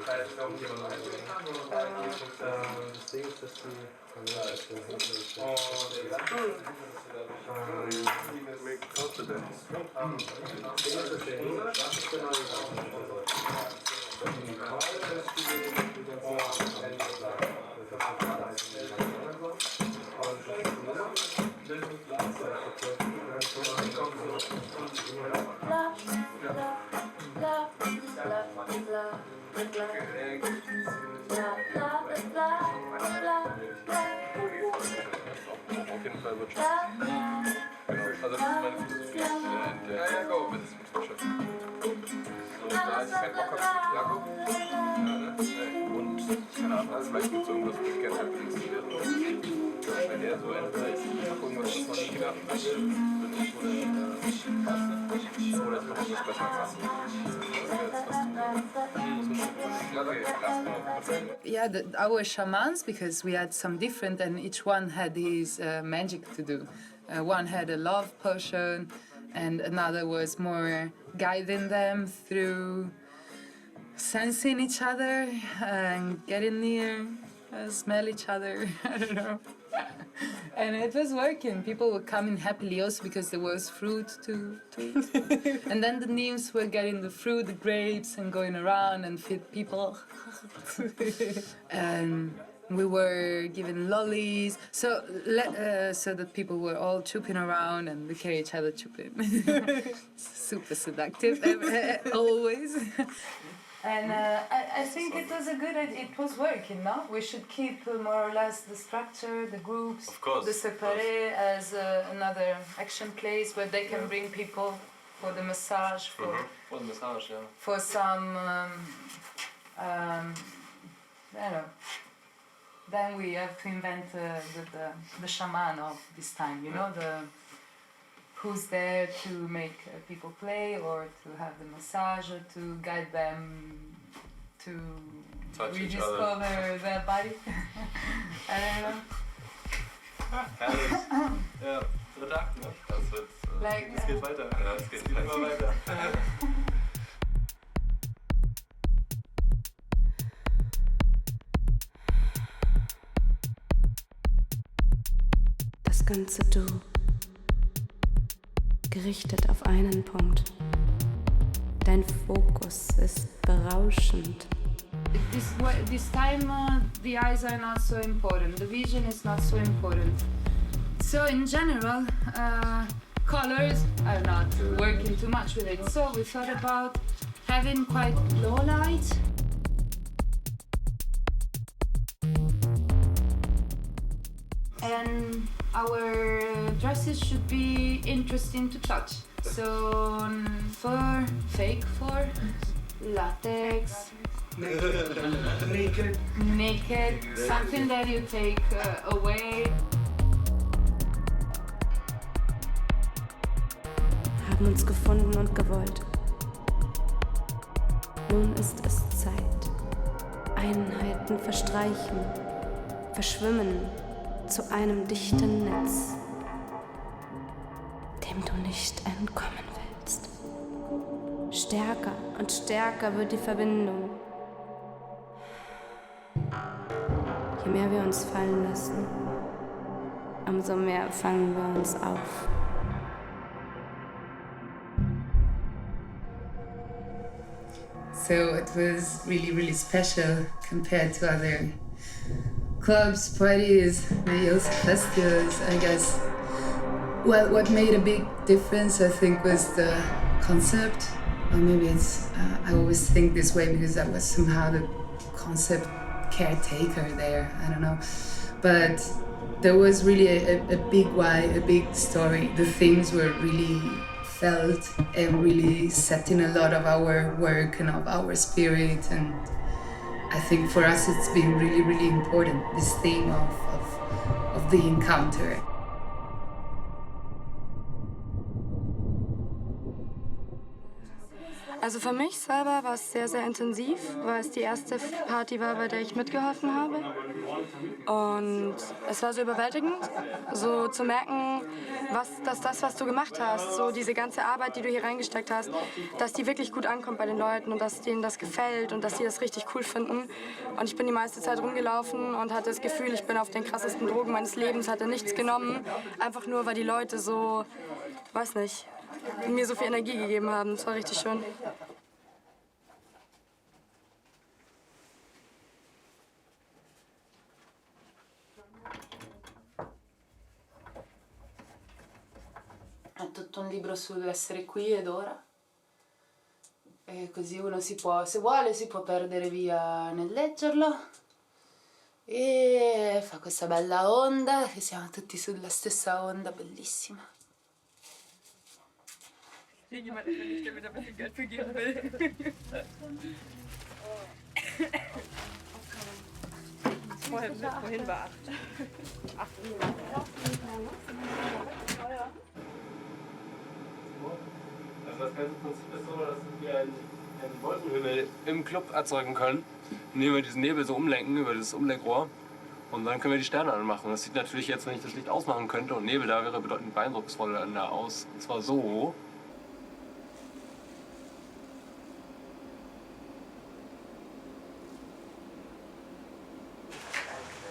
Auf jeden Fall wird schon. Also das ist meine Philosophie. Ja, go, bitte. So, da ich keinen Bock habe, Jakob. Und keine Ahnung, also vielleicht gibt es irgendwas, was ich gerne Happenings zu werden. Wenn er so entweder ist, irgendwas, was man nie gedacht hat, bin ich oder ich mache etwas besser als das. Yeah, our shamans, because we had some different, and each one had his magic to do. One had a love potion, and another was more guiding them through sensing each other and getting near, smell each other. I don't know. And it was working. People were coming happily also because there was fruit to eat. And then the nymphs were getting the fruit, the grapes, and going around and feed people. And we were giving lollies, so that people were all chooping around and we carry each other chooping. Super seductive, always. And I think it was a good idea. It was working, no? We should keep more or less the structure, the groups, the separé as another action place where they can bring people for the massage, For the massage, yeah. For some, I don't know. Then we have to invent the shaman of this time, you know, who's there to make people play or to have the massage or to guide them to rediscover their body. I don't know. Herrlich. Ja, dritter Akt, ne? Es geht weiter. Ja, es geht immer weiter. Das ganze Du, gerichtet auf einen Punkt. Dein Fokus ist berauschend, This time the eyes are not so important, the vision is not so important. So in general, colors are not working too much with it. So we thought about having quite low light. And our dresses should be interesting to touch. So fur, fake fur, latex, naked, something that you take away. Haben uns gefunden und gewollt. Nun ist es Zeit. Einheiten verstreichen, verschwimmen zu einem dichten Netz, dem du nicht entkommen willst. Stärker und stärker wird die Verbindung. Je mehr wir uns fallen lassen, umso mehr fangen wir uns auf. So it was really, really special compared to other clubs, parties, maybe also festivals, I guess. Well, what made a big difference, I think, was the concept. Or maybe it's, I always think this way because I was somehow the concept caretaker there, I don't know. But there was really a big why, a big story. The themes were really felt and really setting a lot of our work and of our spirit, and I think for us it's been really, really important, this theme of the encounter. Also für mich selber war es sehr, sehr intensiv, weil es die erste Party war, bei der ich mitgeholfen habe. Und es war so überwältigend, so zu merken, dass das, was du gemacht hast, so diese ganze Arbeit, die du hier reingesteckt hast, dass die wirklich gut ankommt bei den Leuten und dass denen das gefällt und dass die das richtig cool finden. Und ich bin die meiste Zeit rumgelaufen und hatte das Gefühl, ich bin auf den krassesten Drogen meines Lebens, hatte nichts genommen, einfach nur, weil die Leute so, weiß nicht, mir so viel Energie gegeben haben. Das war richtig schön. È tutto un libro sull'essere qui ed ora. E così uno si può, se vuole, si può perdere via nel leggerlo. E fa questa bella onda, che siamo tutti sulla stessa onda, bellissima. Jemand ist nicht, der mir da ein bisschen Geld für geben will. Vorhin war 8. Also das ganze Prinzip ist so, dass wir einen Wolkenhimmel im Club erzeugen können, indem wir diesen Nebel so umlenken über dieses Umlenkrohr. Und dann können wir die Sterne anmachen. Das sieht natürlich jetzt, wenn ich das Licht ausmachen könnte und Nebel da wäre, bedeutend beeindrucksvoller aus. Und zwar so.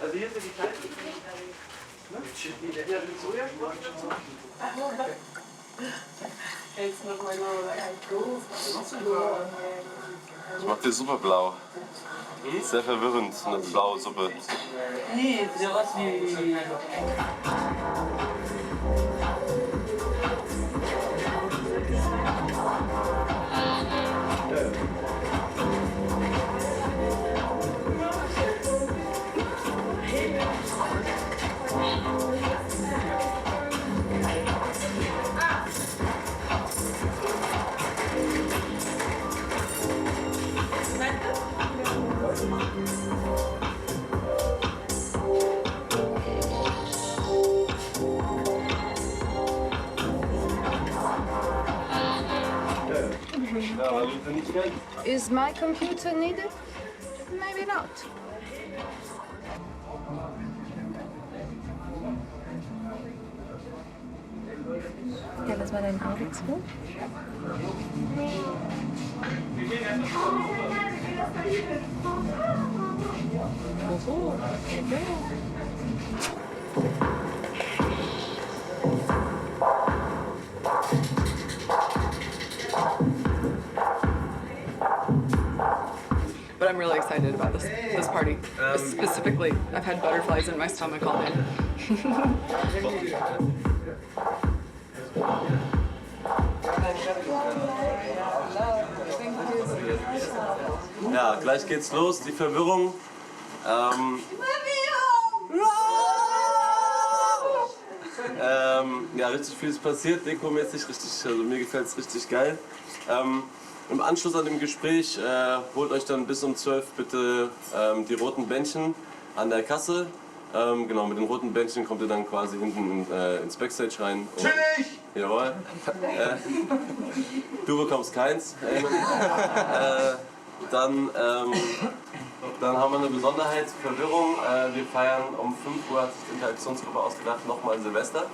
Also hier sind die kleinen. Ja, sind so ja. Ich mache dir super blau. Sehr verwirrend, eine blaue Suppe. Nee, sowas wie. Is my computer needed? Maybe not. Ja, das war dein Auge zu. But I'm really excited about this party. Specifically, I've had butterflies in my stomach all day. Ja, gleich geht's los, die Verwirrung. Ja, richtig viel ist passiert, dekomäßig, richtig, also mir gefällt es richtig geil. Im Anschluss an dem Gespräch holt euch dann bis um 12 bitte die roten Bändchen an der Kasse. Genau, mit den roten Bändchen kommt ihr dann quasi hinten ins Backstage rein. Chillig! Jawohl. Du bekommst keins. Dann haben wir eine Besonderheit, Verwirrung. Wir feiern um 5 Uhr, hat sich die Interaktionsgruppe ausgedacht, nochmal Silvester.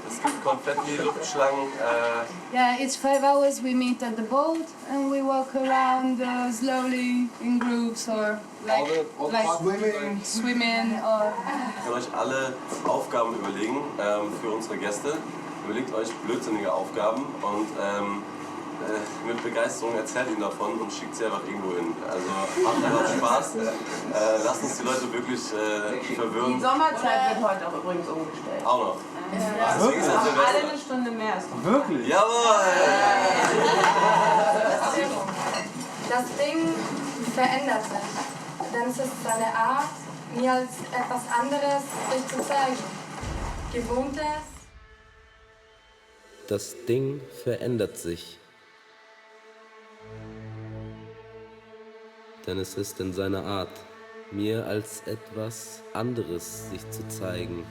Es gibt Konfetti, Luftschlangen. Yeah, each 5 hours we meet at the boat and we walk around slowly in groups or like swimming or. Ihr könnt euch alle Aufgaben überlegen für unsere Gäste. Überlegt euch blödsinnige Aufgaben und mit Begeisterung erzählt ihnen davon und schickt sie einfach irgendwo hin. Also macht einfach Spaß. Lasst uns die Leute wirklich verwirren. Die Sommerzeit wird heute auch übrigens umgestellt. Auch noch. Ja. Deswegen ist das Silvester. Alle eine Stunde mehr. Wirklich? Jawohl! Das Ding verändert sich. Denn es ist seine Art, mir als etwas anderes sich zu zeigen. Gewohntes. Das Ding verändert sich. Denn es ist in seiner Art, mir als etwas anderes sich zu zeigen.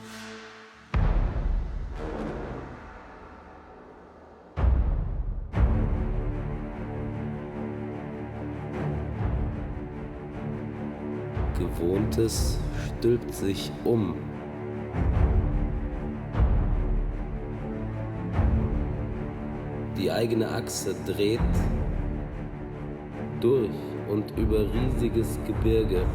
Gewohntes stülpt sich um. Die eigene Achse dreht durch und über riesiges Gebirge.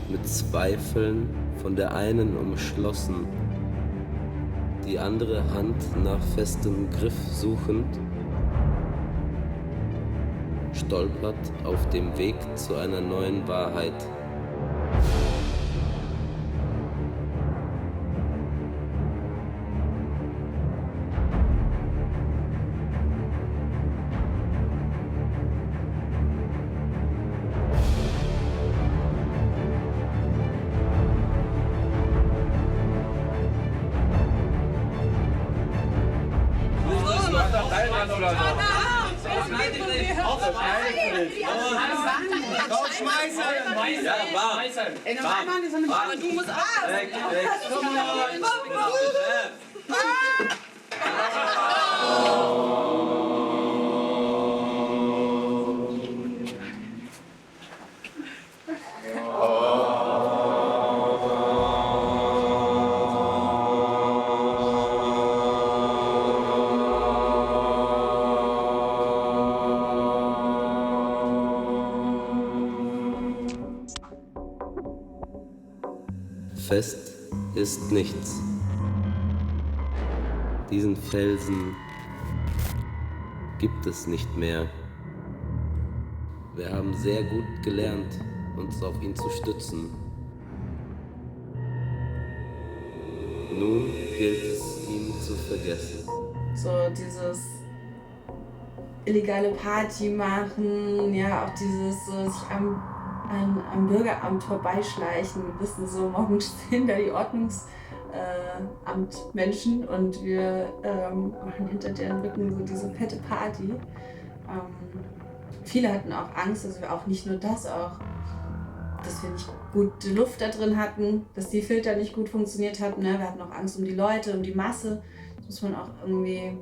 Mit Zweifeln von der einen umschlossen, die andere Hand nach festem Griff suchend, stolpert auf dem Weg zu einer neuen Wahrheit. Ja, warm. Ey, noch einmal so eine Frage, du musst auch. Weg. Fest ist nichts. Diesen Felsen gibt es nicht mehr. Wir haben sehr gut gelernt, uns auf ihn zu stützen. Nun gilt es, ihn zu vergessen. So dieses illegale Party machen, ja, auch dieses so sich am Bürgeramt vorbeischleichen. Wir wissen so, morgen stehen da die Ordnungsamtmenschen und wir machen hinter deren Rücken so diese fette Party. Viele hatten auch Angst, dass wir auch nicht nur das, auch dass wir nicht gute Luft da drin hatten, dass die Filter nicht gut funktioniert hatten. Ne? Wir hatten auch Angst um die Leute, um die Masse. Das muss man auch irgendwie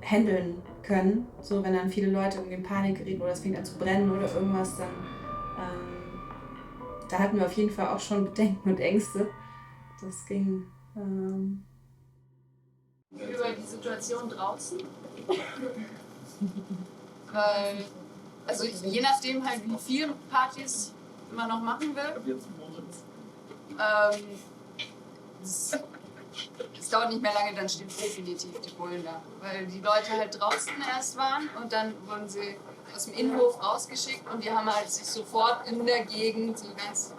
handeln können. So, wenn dann viele Leute irgendwie in Panik gerieten oder es fängt an zu brennen oder irgendwas, dann da hatten wir auf jeden Fall auch schon Bedenken und Ängste. Das ging. Über die Situation draußen. Weil also je nachdem halt, wie viele Partys man noch machen will. Es dauert nicht mehr lange, dann stehen definitiv die Bullen da. Weil die Leute halt draußen erst waren und dann wurden sie aus dem Innenhof rausgeschickt und die haben halt sich sofort in der Gegend so ganz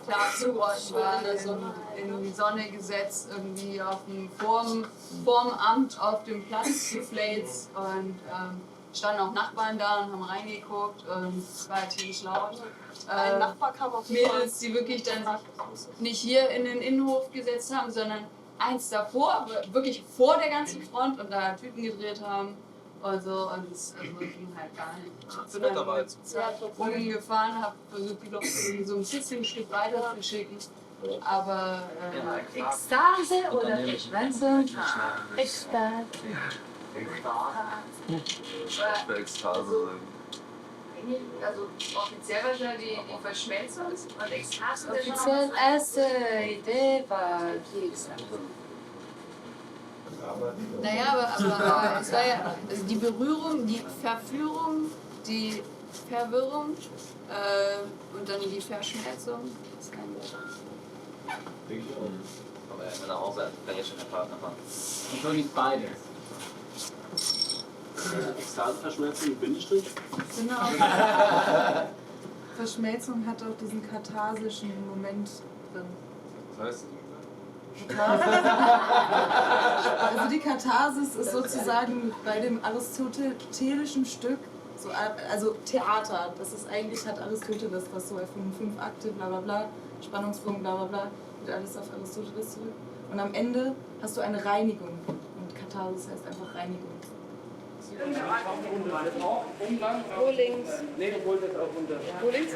klar zugeordnet waren, also in die Sonne gesetzt, irgendwie auf dem vorm Amt auf dem Platz gefläzt und standen auch Nachbarn da und haben reingeguckt und es war tierisch laut. Ein Nachbar kam auf Mädels, die wirklich dann sich nicht hier in den Innenhof gesetzt haben, sondern eins davor, wirklich vor der ganzen Front und da Tüten gedreht haben und so und es ging halt gar nicht. Ich bin dann rumgefahren, habe versucht, die Leute so ein bisschen ein Stück weiter zu schicken, aber Ekstase oder Verschwänzung? Ekstase. Ich will Ekstase sagen. Also offiziell wahrscheinlich die Verschmelzung und Ekstase. Offiziell erste Idee war die Ekstase. Naja, aber es war ja also die Berührung, die Verführung, die Verwirrung und dann die Verschmelzung. Das kann ich. Aber nach Hause kann jetzt schon der Partner machen. Und wirklich beides. Ekstase, Verschmelzung mit Bindestrich? Genau. Verschmelzung hat auch diesen katharsischen Moment drin. Das heißt? Also die Katharsis ist sozusagen bei dem aristotelischen Stück, so, also Theater, das ist eigentlich, hat Aristoteles das so erfunden, 5 Akte, bla bla bla, Spannungsbogen, bla bla bla, geht alles auf Aristoteles zurück. Und am Ende hast du eine Reinigung und Katharsis heißt einfach Reinigung. Wo links? Nee, du wolltest auch runter. Wo links?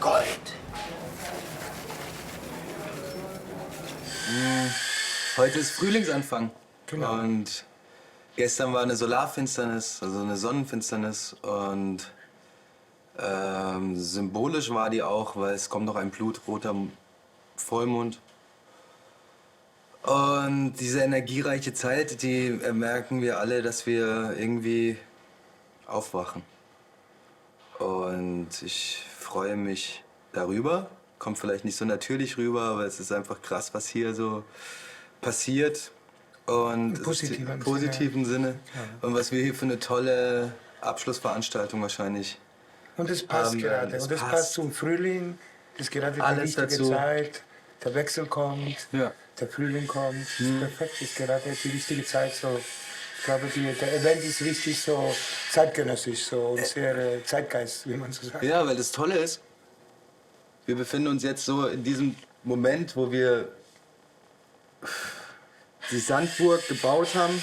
Gold. Heute ist Frühlingsanfang. Genau. Und gestern war eine Solarfinsternis, also eine Sonnenfinsternis. Und symbolisch war die auch, weil es kommt noch ein blutroter Vollmond. Und diese energiereiche Zeit, die merken wir alle, dass wir irgendwie aufwachen. Und ich freue mich darüber. Kommt vielleicht nicht so natürlich rüber, aber es ist einfach krass, was hier so passiert. Und im positiven Sinne. Ja. Und was wir hier für eine tolle Abschlussveranstaltung wahrscheinlich. Und es passt gerade. Und es passt zum Frühling. Es ist gerade die richtige dazu. Zeit. Der Wechsel kommt. Ja. Der Frühling kommt. Es ist perfekt. Es ist gerade die richtige Zeit. So. Ich glaube, der Event ist richtig so zeitgenössisch so, und sehr Zeitgeist, wie man so sagt. Ja, weil das Tolle ist, wir befinden uns jetzt so in diesem Moment, wo wir die Sandburg gebaut haben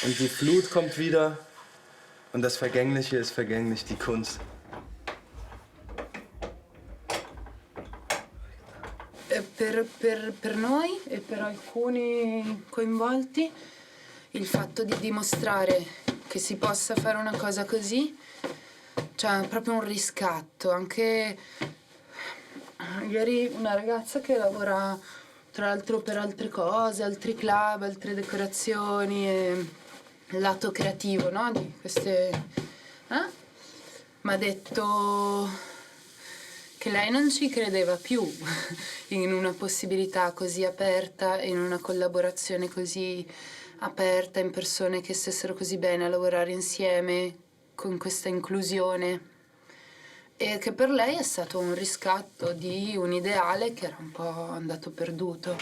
und die Flut kommt wieder und das Vergängliche ist vergänglich, die Kunst. Per noi e per alcuni coinvolti il fatto di dimostrare che si possa fare una cosa così, cioè proprio un riscatto. Anche ieri una ragazza che lavora tra l'altro per altre cose, altri club, altre decorazioni, e il lato creativo, no? Di queste... mi ha detto che lei non ci credeva più in una possibilità così aperta, in una collaborazione così aperta, in persone che stessero così bene a lavorare insieme con questa inclusione. E che per lei è stato un riscatto di un ideale che era un po' andato perduto.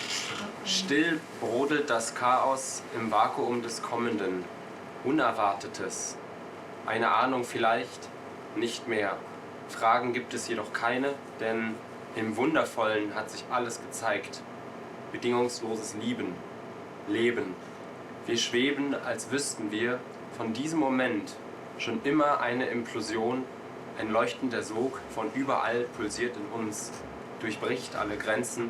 Still brodelt das Chaos im Vakuum des Kommenden. Unerwartetes. Eine Ahnung vielleicht, nicht mehr. Fragen gibt es jedoch keine, denn im Wundervollen hat sich alles gezeigt. Bedingungsloses Lieben, Leben. Wir schweben, als wüssten wir, von diesem Moment schon immer eine Implosion. Ein leuchtender Sog von überall pulsiert in uns, durchbricht alle Grenzen.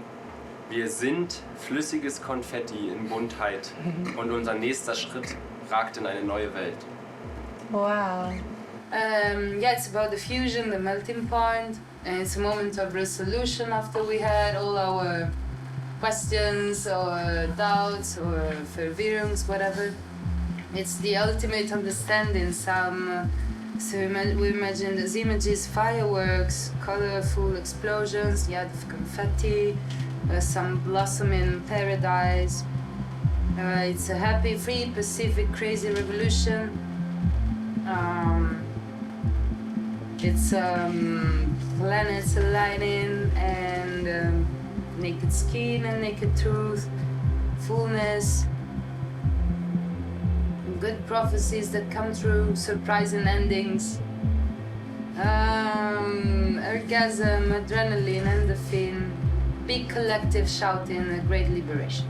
Wir sind flüssiges Konfetti in Buntheit und unser nächster Schritt ragt in eine neue Welt. Wow. Yeah, it's about the fusion, the melting point, and it's a moment of resolution after we had all our questions or doubts or verwirrungs, whatever. It's the ultimate understanding. So we imagine these images, fireworks, colorful explosions, yeah, confetti, some blossoming paradise. It's a happy, free, Pacific, crazy revolution. It's planets aligning and naked skin and naked truth, fullness, good prophecies that come true, surprising endings, orgasm, adrenaline, endorphin, big collective shouting, a great liberation.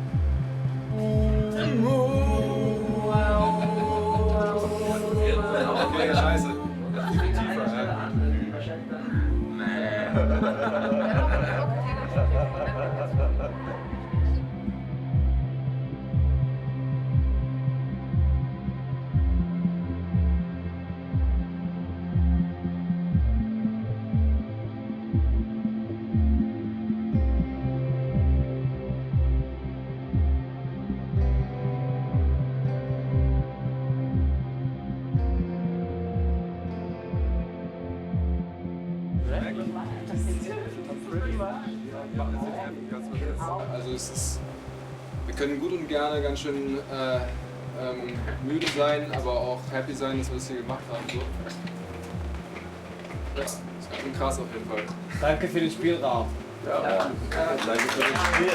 Also wir können gut und gerne ganz schön müde sein, aber auch happy sein, dass wir das hier gemacht haben. So. Ja, das ist ganz schön krass auf jeden Fall. Danke für den Spielraum. Ja. Danke für das Spiel.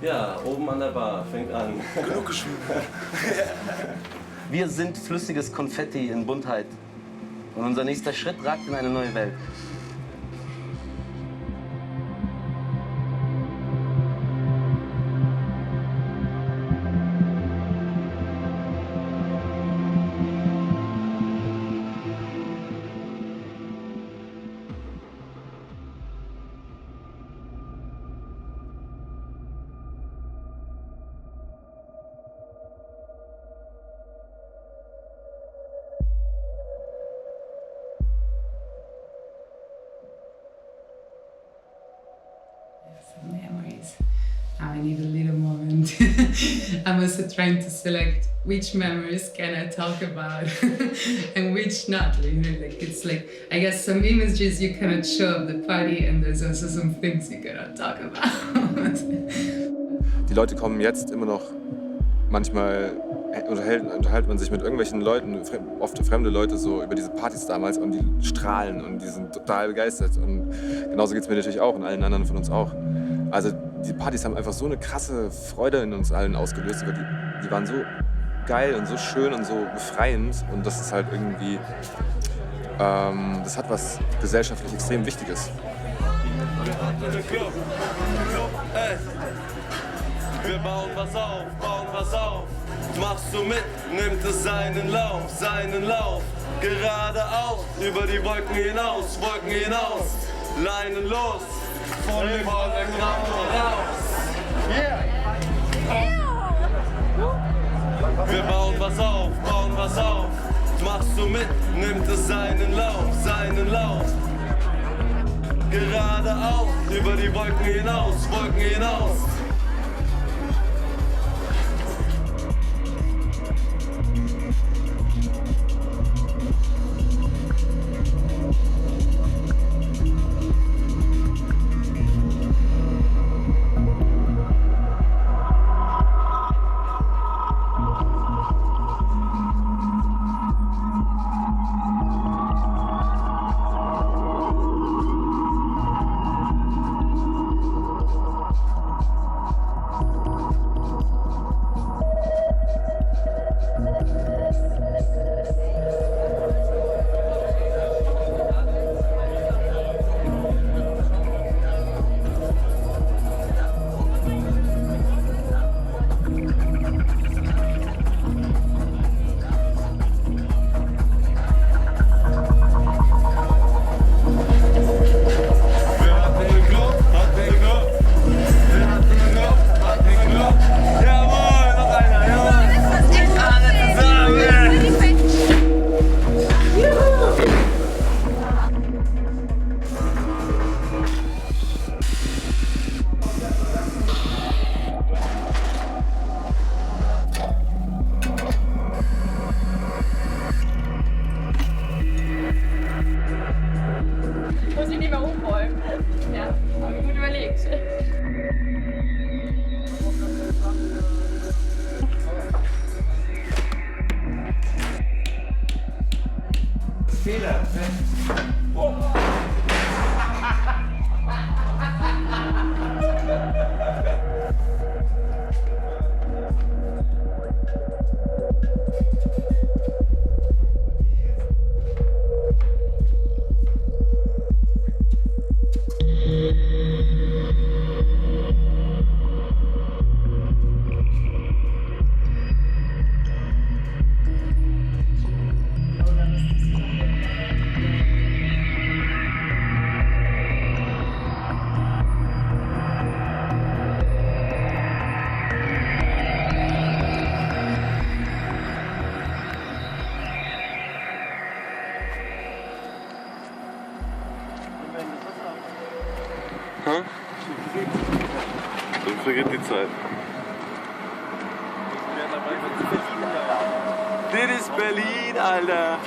Ja, oben an der Bar, fängt an. Genug geschrieben. Wir sind flüssiges Konfetti in Buntheit. Und unser nächster Schritt ragt in eine neue Welt. Memories. Now I need a little moment. I'm also trying to select which memories can I talk about and which not. You know, like it's like I guess some images you cannot show of the party, and there's also some things you cannot talk about. Die Leute kommen jetzt immer noch, manchmal unterhält man sich mit irgendwelchen Leuten, oft fremde Leute, so über diese Partys damals, und die strahlen und die sind total begeistert. Und genauso geht es mir natürlich auch und allen anderen von uns auch. Also die Partys haben einfach so eine krasse Freude in uns allen ausgelöst, weil die waren so geil und so schön und so befreiend, und das ist halt irgendwie, das hat was gesellschaftlich extrem Wichtiges. Wir bauen was auf. Machst du mit, nimmt es seinen Lauf. Geradeaus, über die Wolken hinaus. Leinen los, von dem Grauen raus. Yeah. Wir bauen was auf. Machst du mit, nimmt es seinen Lauf. Geradeaus, über die Wolken hinaus. Fehler. Oh. Dann vergeht die Zeit. Das ist Berlin, Alter!